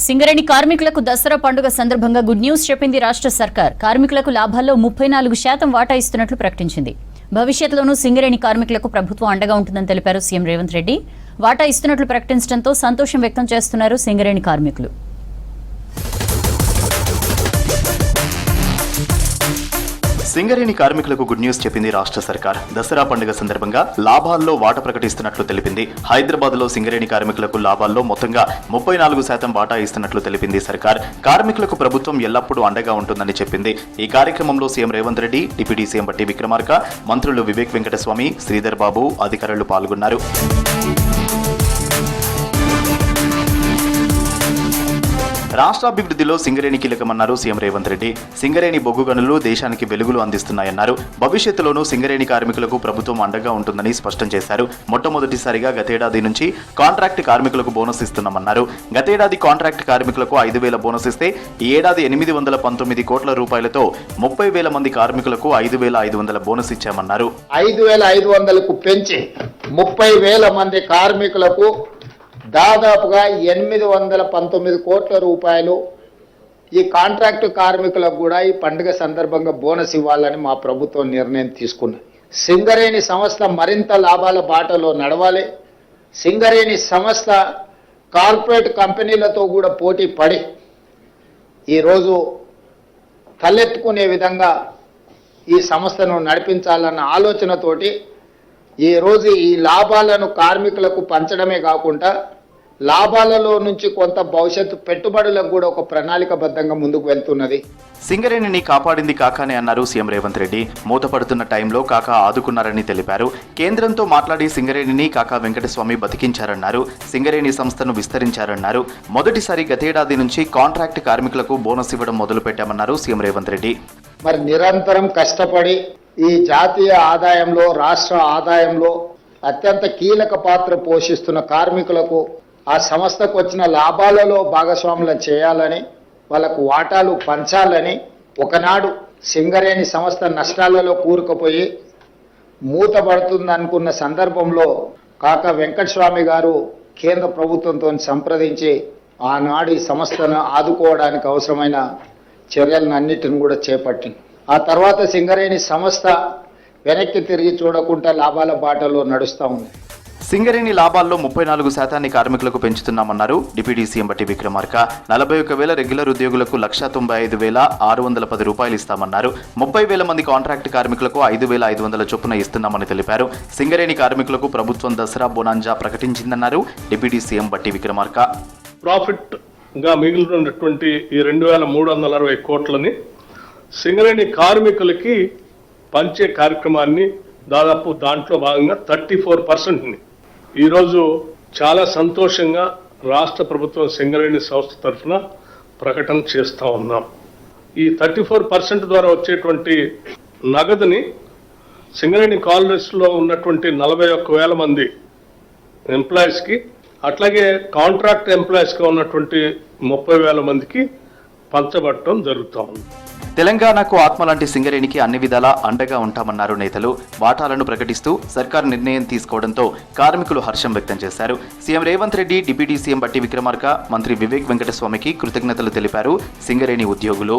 సింగరేణి కార్మికులకు దసరా పండుగ సందర్భంగా గుడ్ న్యూస్ చెప్పింది రాష్ట్ర సర్కార్. కార్మికులకు లాభాల్లో 34% వాటా ఇస్తున్నట్లు ప్రకటించింది. భవిష్యత్తులోనూ సింగరేణి కార్మికులకు ప్రభుత్వం అండగా ఉంటుందని తెలిపారు సీఎం రేవంత్ రెడ్డి. వాటా ఇస్తున్నట్లు ప్రకటించడంతో సంతోషం వ్యక్తం చేస్తున్నారు సింగరేణి కార్మికులు. సింగరేణి కార్మికులకు గుడ్ న్యూస్ చెప్పింది రాష్ట్ర సర్కార్. దసరా పండుగ సందర్భంగా లాభాల్లో వాటా ప్రకటిస్తున్నట్లు తెలిపింది. హైదరాబాద్ లో సింగరేణి కార్మికులకు లాభాల్లో మొత్తంగా 34% వాటా ఇస్తున్నట్లు తెలిపింది సర్కార్. కార్మికులకు ప్రభుత్వం ఎల్లప్పుడూ అండగా ఉంటుందని చెప్పింది. ఈ కార్యక్రమంలో CM Revanth Reddy, deputy CM బట్టి విక్రమార్క, మంత్రులు వివేక్ వెంకటస్వామి, శ్రీధర్ బాబు అధికారులు పాల్గొన్నారు. రాష్ట్రాభివృద్ధిలో సింగరేణి కీలకమన్నారు సీఎం రేవంత్ రెడ్డి. సింగరేణి బొగ్గు గనులు దేశానికి వెలుగులు అందిస్తున్నాయన్నారు. భవిష్యత్తులోనూ సింగరేణి కార్మికులకు ప్రభుత్వం అండగా ఉంటుందని స్పష్టం చేశారు. మొట్టమొదటిసారిగా గతేడాది నుంచి కాంట్రాక్ట్ కార్మికులకు బోనస్ ఇస్తున్నామన్నారు. గతేడాది కాంట్రాక్ట్ కార్మికులకు 5,000 బోనస్ ఇస్తే ఈ ఏడాది 819 కోట్ల రూపాయలతో 30,000 మంది కార్మికులకు 5,500 బోనస్ ఇచ్చామన్నారు. 5,500కు పెంచి 30,000 మంది కార్మికులకు దాదాపుగా 819 కోట్ల రూపాయలు ఈ కాంట్రాక్టు కార్మికులకు కూడా ఈ పండుగ సందర్భంగా బోనస్ ఇవ్వాలని మా ప్రభుత్వం నిర్ణయం తీసుకున్నది. సింగరేణి సంస్థ మరింత లాభాల బాటలో నడవాలి. సింగరేణి సంస్థ కార్పొరేట్ కంపెనీలతో కూడా పోటీ పడి ఈరోజు తలెత్తుకునే విధంగా ఈ సంస్థను నడిపించాలన్న ఆలోచనతోటి ఈరోజు ఈ లాభాలను కార్మికులకు పంచడమే కాకుండా లాభాలలో నుంచి కొంత భవిష్యత్తు పెట్టుబడులకు కూడా ఒక ప్రణాళికబద్ధంగా ముందుకు వెళ్తున్నది. సింగరేణిని కాపాడింది కాకానే అన్నారు సీఎం రేవంత్ రెడ్డి. మూతపడుతున్న టైంలో కాకా ఆదుకున్నారని తెలిపారు. కేంద్రంతో మాట్లాడి సింగరేణిని కాకా వెంకటస్వామి బతికించారన్నారు. సింగరేణి సంస్థను విస్తరించారన్నారు. మొదటిసారి గతేడాది నుంచి కాంట్రాక్ట్ కార్మికులకు బోనస్ ఇవ్వడం మొదలుపెట్టామన్నారు సీఎం రేవంత్ రెడ్డి. మరి నిరంతరం కష్టపడి ఈ జాతీయ ఆదాయంలో, రాష్ట్ర ఆదాయంలో అత్యంత కీలక పాత్ర పోషిస్తున్న కార్మికులకు ఆ సంస్థకు వచ్చిన లాభాలలో భాగస్వాములను చేయాలని, వాళ్ళకు వాటాలు పంచాలని, ఒకనాడు సింగరేణి సంస్థ నష్టాలలో కూరుకుపోయి మూతపడుతుందనుకున్న సందర్భంలో కాకా వెంకటస్వామి గారు కేంద్ర ప్రభుత్వంతో సంప్రదించి ఆనాడు ఈ సంస్థను ఆదుకోవడానికి అవసరమైన చర్యలన్నిటిని కూడా చేపట్టింది. ఆ తర్వాత సింగరేణి సంస్థ వెనక్కి తిరిగి చూడకుండా లాభాల బాటలో నడుస్తూ ఉంది. సింగరేణి లాభాల్లో 34% కార్మికులకు పెంచుతున్నామన్నారు డిప్యూటీ సీఎం బట్టి విక్రమార్క. 41,000 రెగ్యులర్ ఉద్యోగులకు 195,610 రూపాయలు ఇస్తామన్నారు. 30,000 మంది కాంట్రాక్ట్ కార్మికులకు 5,500 చొప్పున ఇస్తున్నామని తెలిపారు. సింగరేణి కార్మికులకు ప్రభుత్వం దసరా బోనాంజా ప్రకటించిందన్నారు డిప్యూటీ సీఎం బట్టి విక్రమార్క. ప్రాఫిట్ గా మిగిలినటువంటి ఈ 2,360 కోట్లని సింగరేణి కార్మికులకి పంచే కార్యక్రమాన్ని దాదాపు దాంట్లో భాగంగా 34%ని ఈరోజు చాలా సంతోషంగా రాష్ట్ర ప్రభుత్వం సింగరేణి సంస్థ తరఫున ప్రకటన చేస్తూ ఉన్నాం. ఈ 34% ద్వారా వచ్చేటువంటి నగదుని సింగరేణి కాలనీస్లో ఉన్నటువంటి 41,000 మంది ఎంప్లాయీస్కి, అట్లాగే కాంట్రాక్ట్ ఎంప్లాయీస్గా ఉన్నటువంటి 30,000 మందికి పంచబడటం జరుగుతూ ఉంది. తెలంగాణకు ఆత్మ లాంటి సింగరేణికి అన్ని విధాలా అండగా ఉంటామన్నారు నేతలు. వాటాలను ప్రకటిస్తూ సర్కార్ నిర్ణయం తీసుకోవడంతో కార్మికులు హర్షం వ్యక్తం చేశారు. CM Revanth Reddy, deputy CM బట్టి విక్రమార్క, మంత్రి వివేక్ వెంకటస్వామికి కృతజ్ఞతలు తెలిపారు సింగరేణి ఉద్యోగులు.